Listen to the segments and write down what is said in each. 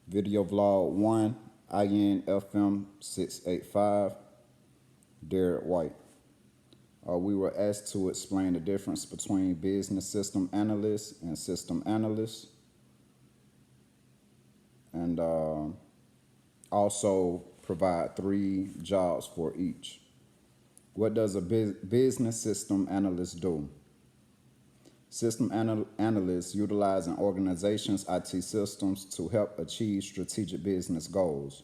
Video vlog 1, Infm 685, Derek White. We were asked to explain the difference between business system analyst and system analyst, and also provide 3 jobs for each. What does a business system analyst do? System analysts utilize an organization's IT systems to help achieve strategic business goals.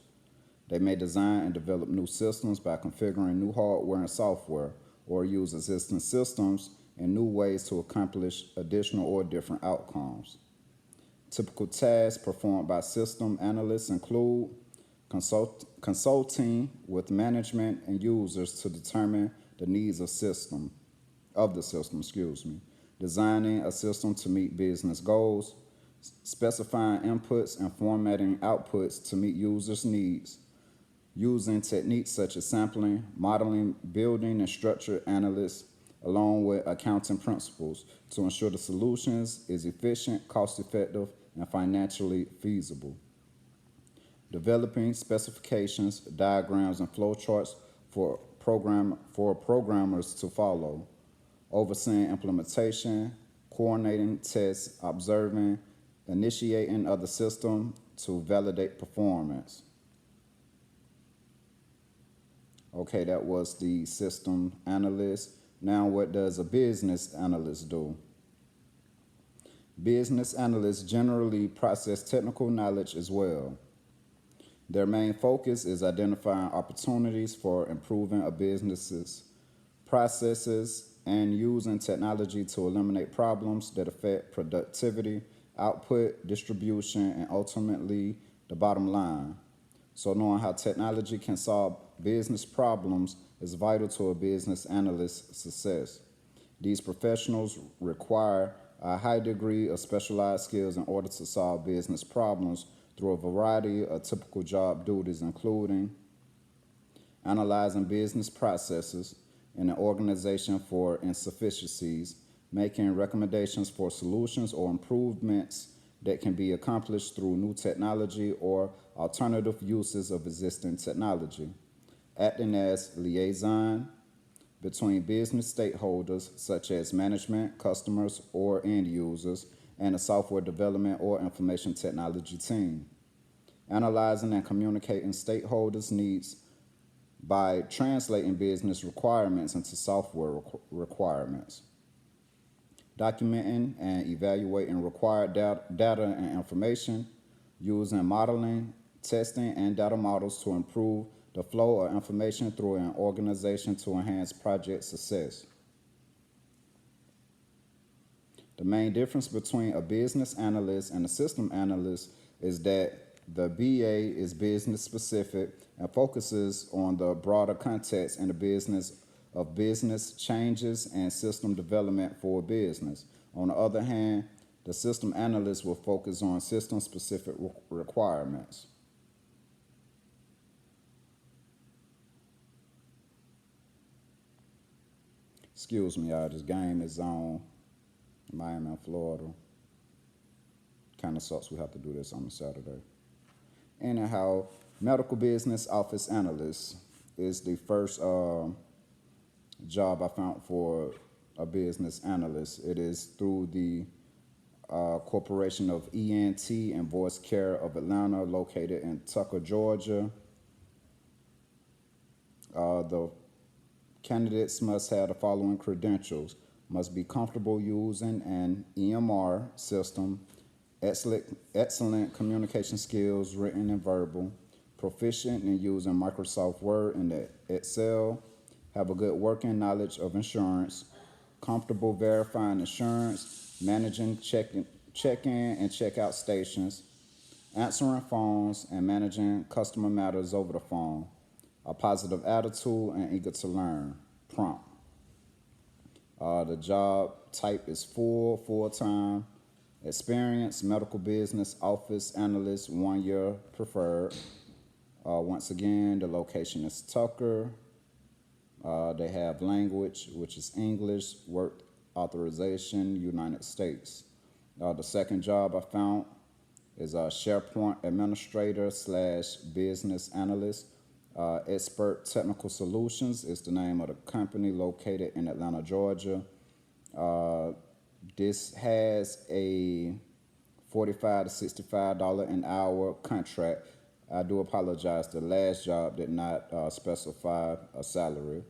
They may design and develop new systems by configuring new hardware and software, or use existing systems in new ways to accomplish additional or different outcomes. Typical tasks performed by system analysts include consulting with management and users to determine the needs of the system, designing a system to meet business goals, specifying inputs and formatting outputs to meet users' needs, using techniques such as sampling, modeling, building, and structure analysis, along with accounting principles to ensure the solutions is efficient, cost-effective, and financially feasible. Developing specifications, diagrams, and flowcharts for programmers to follow. Overseeing implementation, coordinating tests, observing, initiating other systems to validate performance. Okay, that was the system analyst. Now, what does a business analyst do? Business analysts generally process technical knowledge as well. Their main focus is identifying opportunities for improving a business's processes and using technology to eliminate problems that affect productivity, output, distribution, and ultimately the bottom line. So knowing how technology can solve business problems is vital to a business analyst's success. These professionals require a high degree of specialized skills in order to solve business problems through a variety of typical job duties, including analyzing business processes in an organization for insufficiencies, making recommendations for solutions or improvements that can be accomplished through new technology or alternative uses of existing technology, acting as liaison between business stakeholders such as management, customers, or end users, and a software development or information technology team, analyzing and communicating stakeholders' needs by translating business requirements into software requirements, documenting and evaluating required data and information, using modeling, testing, and data models to improve the flow of information through an organization to enhance project success. The main difference between a business analyst and a system analyst is that the BA is business specific and focuses on the broader context in the business of business changes and system development for a business. On the other hand, the system analyst will focus on system specific requirements. Excuse me, y'all, this game is on Miami and Florida. Kind of sucks we have to do this on a Saturday. Anyhow, medical business office analyst is the first job I found for a business analyst. It is through the Corporation of ENT and Voice Care of Atlanta, located in Tucker, Georgia. The candidates must have the following credentials: must be comfortable using an EMR system, excellent communication skills, written and verbal, proficient in using Microsoft Word and Excel, have a good working knowledge of insurance, comfortable verifying insurance, managing check-in and check-out stations, answering phones, and managing customer matters over the phone, a positive attitude, and eager to learn. Prompt. The job type is full-time. Experience, medical business office analyst, 1 year preferred. Once again, the location is Tucker. They have language, which is English, work authorization, United States. The second job I found is a SharePoint administrator slash business analyst. Expert Technical Solutions is the name of the company located in Atlanta, Georgia. Uh, this has a $45 to $65 an hour contract. I do apologize. The last job did not specify a salary.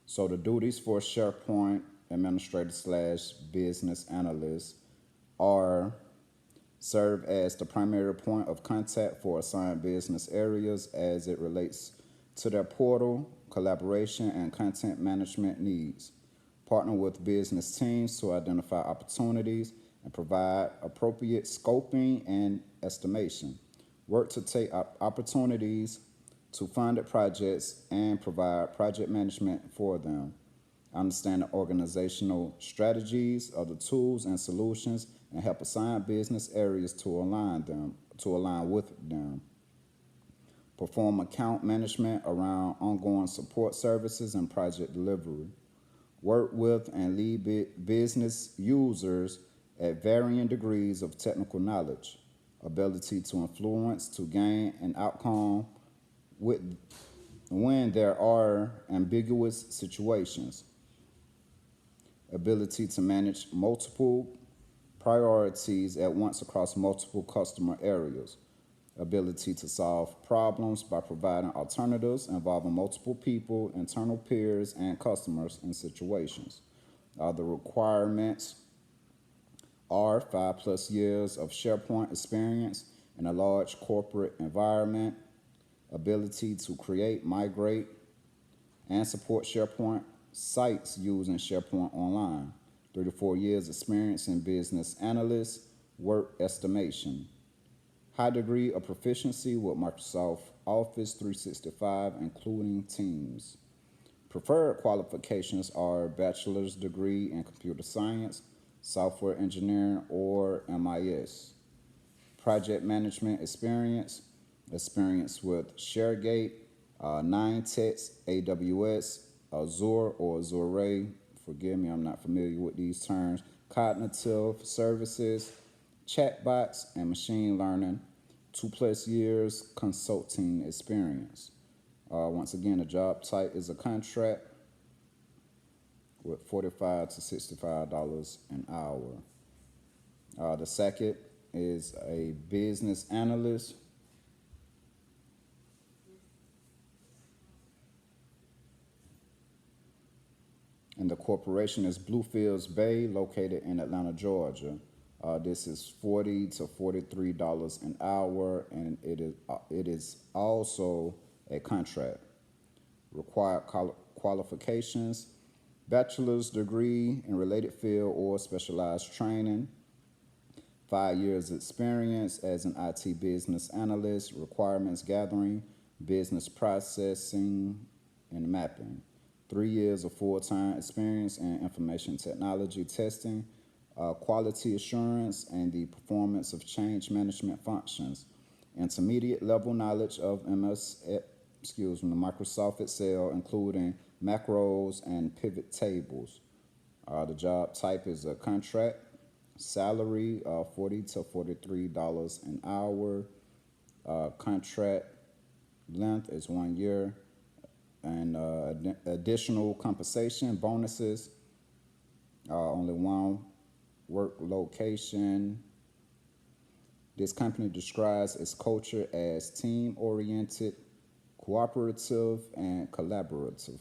So the duties for SharePoint administrator slash business analyst are serve as the primary point of contact for assigned business areas as it relates to their portal, collaboration, and content management needs. Partner with business teams to identify opportunities and provide appropriate scoping and estimation. Work to take opportunities to funded projects and provide project management for them. Understand the organizational strategies of the tools and solutions and help assign business areas to align with them. Perform account management around ongoing support services and project delivery. Work with and lead business users at varying degrees of technical knowledge. Ability to influence to gain an outcome with when there are ambiguous situations. Ability to manage multiple priorities at once across multiple customer areas. Ability to solve problems by providing alternatives involving multiple people, internal peers, and customers in situations. The requirements are 5+ years of SharePoint experience in a large corporate environment, ability to create, migrate, and support SharePoint sites using SharePoint Online, 3 to 4 years experience in business analyst, work estimation, high degree of proficiency with Microsoft Office 365, including Teams. Preferred qualifications are bachelor's degree in computer science, software engineering, or MIS. Project management experience, experience with ShareGate, Nine-Text, AWS, Azure or Azure. Forgive me, I'm not familiar with these terms. Cognitive services, chatbots, and machine learning. 2+ years consulting experience. Once again, the job type is a contract with $45 to $65 an hour. The second is a business analyst. And the corporation is Bluefields Bay, located in Atlanta, Georgia. This is $40 to $43 an hour, and it is also a contract. Required qualifications: bachelor's degree in related field or specialized training, 5 years experience as an IT business analyst, requirements gathering, business processing, and mapping, 3 years of full-time experience in information technology testing, quality assurance, and the performance of change management functions, intermediate level knowledge of Microsoft Excel, including macros and pivot tables. The job type is a contract. Salary, $40 to $43 an hour. Contract length is 1 year. And additional compensation, bonuses, only one work location. This company describes its culture as team-oriented, cooperative, and collaborative.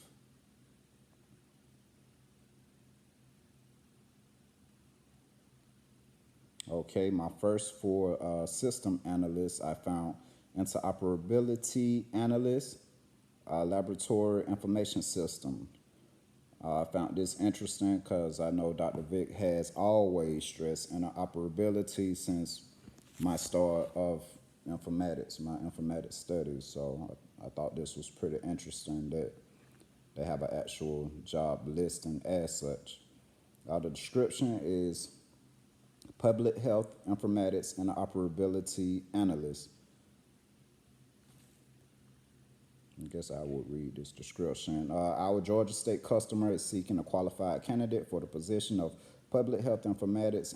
Okay, my first for system analysts, I found interoperability analyst, laboratory information system. I found this interesting because I know Dr. Vic has always stressed interoperability since my start of informatics, my informatics studies. So I thought this was pretty interesting that they have an actual job listing as such. The description is public health informatics interoperability analyst. I guess I would read this description. Our Georgia State customer is seeking a qualified candidate for the position of public health informatics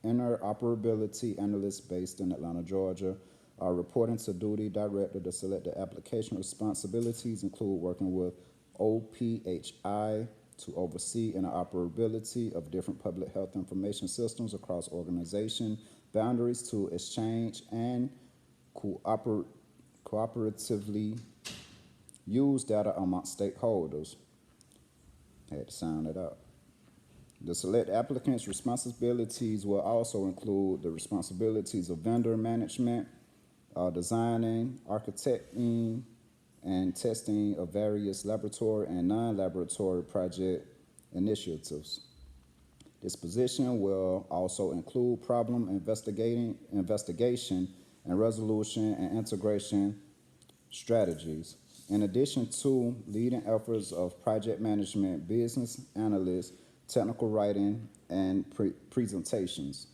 interoperability analyst based in Atlanta, Georgia. Reporting to duty director, the selected application responsibilities include working with OPHI to oversee interoperability of different public health information systems across organization boundaries to exchange and cooperatively use data amongst stakeholders. I had to sound it out. The select applicant's responsibilities will also include the responsibilities of vendor management, designing, architecting, and testing of various laboratory and non-laboratory project initiatives. This position will also include problem investigation and resolution and integration strategies. In addition to leading efforts of project management, business analysts, technical writing, and presentations.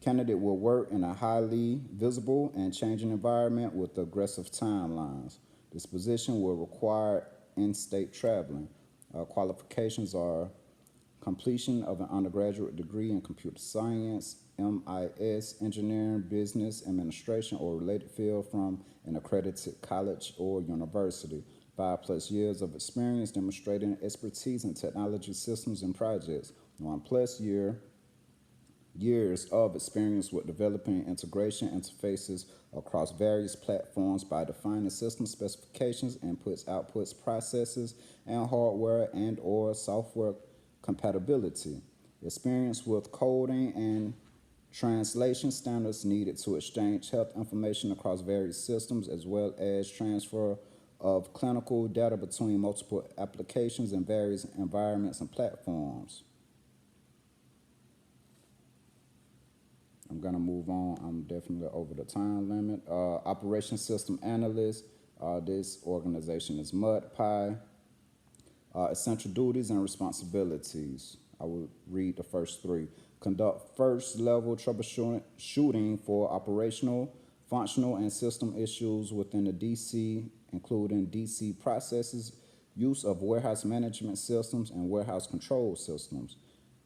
Candidate will work in a highly visible and changing environment with aggressive timelines. This position will require in-state traveling. Qualifications are completion of an undergraduate degree in computer science, MIS, engineering, business, administration, or related field from an accredited college or university. 5+ years of experience demonstrating expertise in technology systems and projects. 1+ years of experience with developing integration interfaces across various platforms by defining system specifications, inputs, outputs, processes, and hardware and or software compatibility. Experience with coding and translation standards needed to exchange health information across various systems, as well as transfer of clinical data between multiple applications in various environments and platforms. I'm going to move on. I'm definitely over the time limit. Operations System Analyst. This organization is MudPie. Essential duties and responsibilities. I will read the first 3. Conduct first-level troubleshooting for operational, functional, and system issues within the DC, including DC processes, use of warehouse management systems, and warehouse control systems.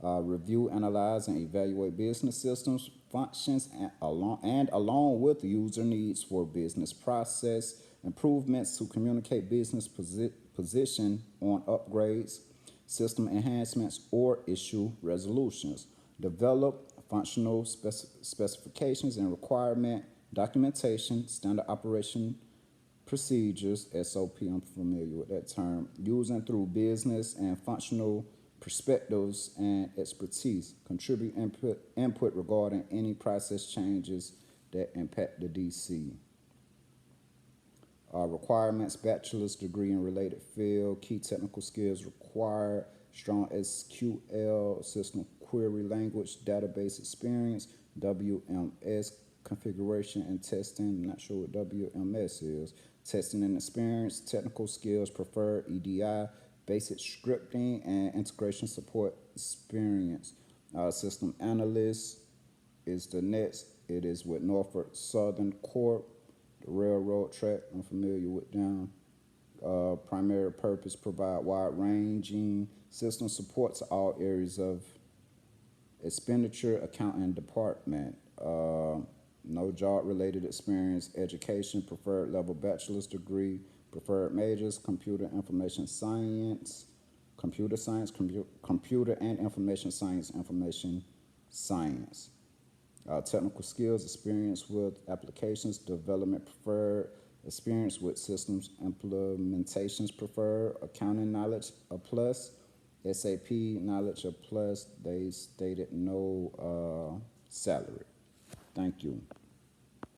Review, analyze, and evaluate business systems, functions, and along with user needs for business process improvements to communicate business position on upgrades, system enhancements, or issue resolutions. Develop functional specifications and requirement documentation, standard operation procedures, SOP, I'm familiar with that term, using through business and functional perspectives and expertise. Contribute input regarding any process changes that impact the DC. Requirements: bachelor's degree in related field. Key technical skills required: strong SQL, system query language, database experience, WMS configuration and testing. I'm not sure what WMS is. Testing and experience, technical skills preferred, EDI, basic scripting, and integration support experience. System analyst is the next. It is with Norfolk Southern Corp, the railroad track. I'm familiar with them. Primary purpose: provide wide-ranging system support to all areas of expenditure accounting department. No job-related experience. Education: preferred level bachelor's degree. Preferred majors: computer information science, computer science, computer and information science, information science. Technical skills: experience with applications development preferred, experience with systems implementations preferred, accounting knowledge a plus, SAP knowledge a plus. They stated no salary. Thank you.